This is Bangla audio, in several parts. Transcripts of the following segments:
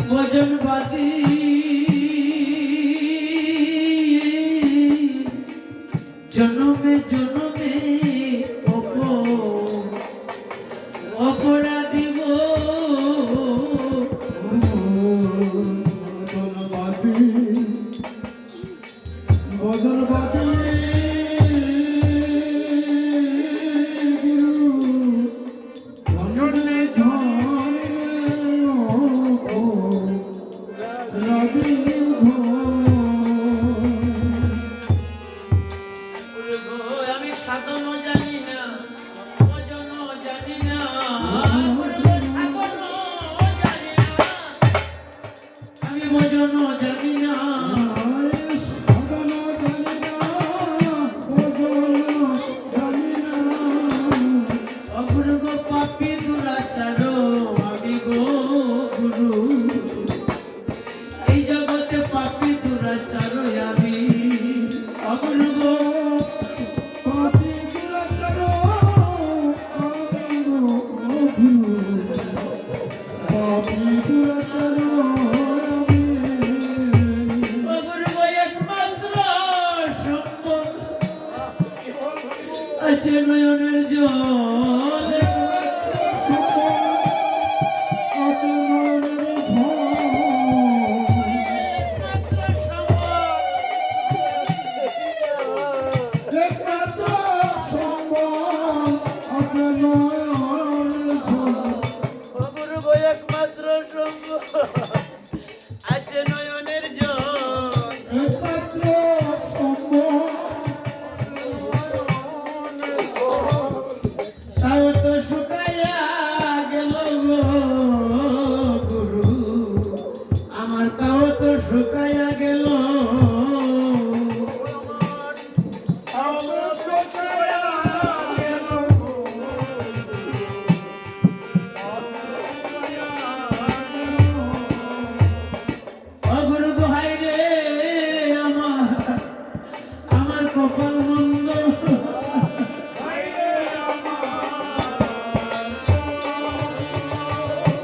ভজনবাদী জনমে জনমে অপরাধী ভজনবাদী আমি সাধন জানি না, ভজন জানি না, সাধন জানি না, আমি ভজন জানি না, সাধন জানি না, ভজন জানি না। অগুরু গো পাপী দুরাচার আমি গো গুরু, এই জগতে পাপী দুরাচার আমি অগুরু গো পাপী দুরাচার আমি গো গুরু, পাপী দুরাচার আমি অগুরু গো একমাত্র সম্বল আছে নয়নের জল, অগুরু গো একমাত্র সম্বল আছে নয়নের জল, তাও তো শুকাইয়া গেল গো গুরু, আমার তাও তো শুকাইয়া গেল, অগুরু গো হায় রে আমার কপাল মন্দ,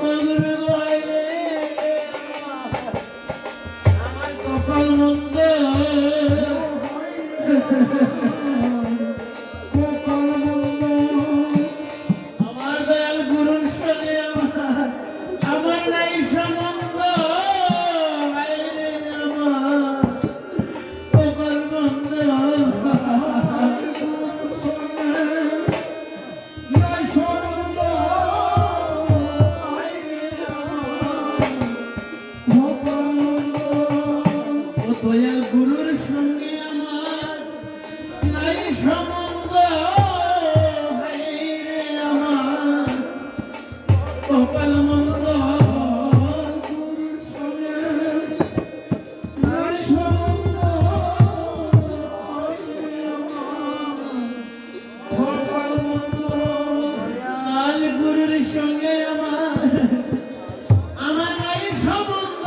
অগুরু গো হায় রে আমার কপাল মন্দ, আমার দয়াল গুরুর সঙ্গে আমার নাই সম্বন্ধ, হায় রে আমার কপাল মন্দ, ও দয়াল গুরুর সঙ্গে আমার নাই সম্বন্ধ, হায় রে আমার কপাল মন্দ, দয়াল গুরুর সঙ্গে আমার নাই সম্বন্ধ,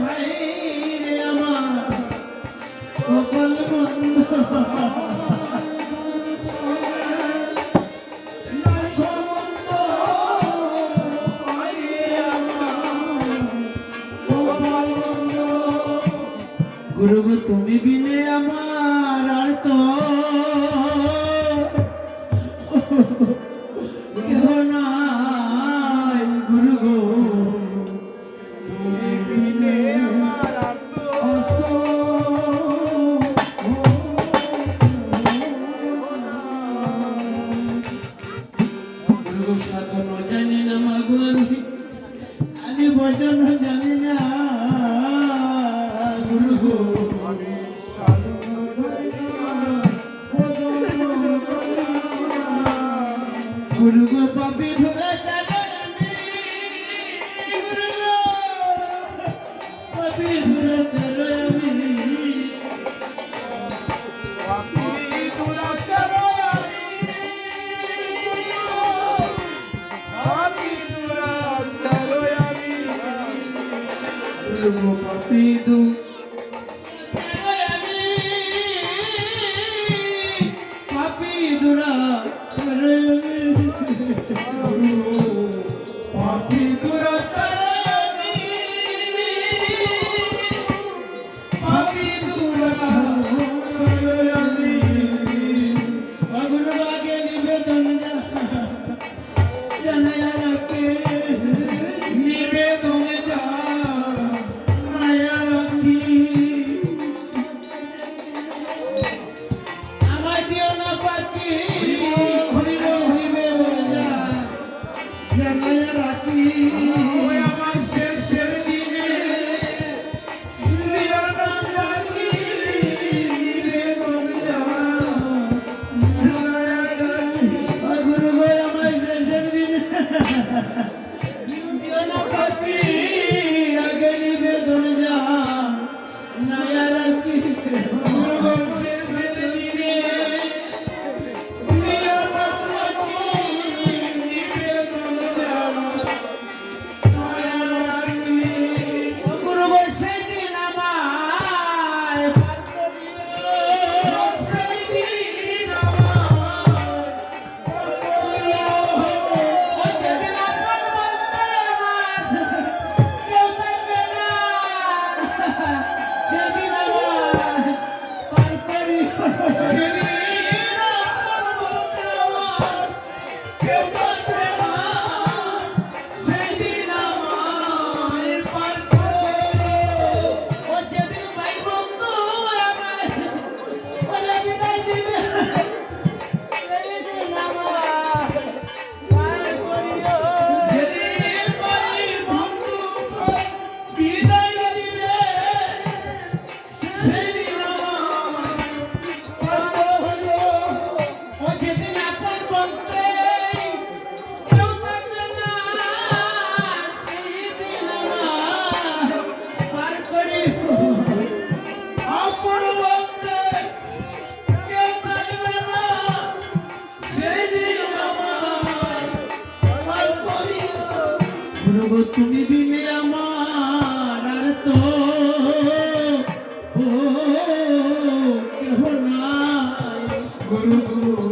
হায় রে আমার কপাল মন্দ, গুরু গো তুমি বিনে আমার আর তো কেহ নাই, গুরু গো তুমি বিনে গুরু গো সাধন জানি না, মাগো আমি ভজন জানি না, গুরু গো গুরু গো পাপী দুরাচার আমি, গুরু গো পাপী দুরাচার আমি, দুর্গো পাপি পাপি দুরা পাপি দুরাচারী পাপি দুরাচারী গুরু আগে নিবেদন জানায়াকে নিবেদন যা মায়া রাখি আমায় দিও না পাখি হরিব নিবেদন জানায়া রাখি ওই আমার শেষের দিনে দিও না রাখি নিবেদন যা মায়া রাখি গুরু গো আমায় শেষের দিনে দিও না পাখি আগে নিবেদন জানায়া রাখি শেষের দিনে দিও না রাখি নিবেদন যা মায়া রাখি গুরু গো সেদিন আমায় পার করিও সেই দিন আমার ওই যেদিন আপন বলতে আমার কেউ থাকবে না সেদিন আমায় পার করিও সেদিন আমার বলতে আমার কেউ থাকবে না সেদিন আমায় পার করিও ও যেদিন ভাই বন্ধু আমায় ওরে বিদায় দিবে সেদিন আমায় পার করিও যেদিন ভাই বন্ধু বিদায় দিবে সেদিন আমায় পার করিও ও যেদিন আপন বলতে কেউ থাকবে না সেদিন আমায় পার করিও আপন বলতে কেউ থাকবে না সেদিন আমায় পার করিও গুরু তুমি বিনে আমার আর তো ও কেহ নাই গুরু গুরু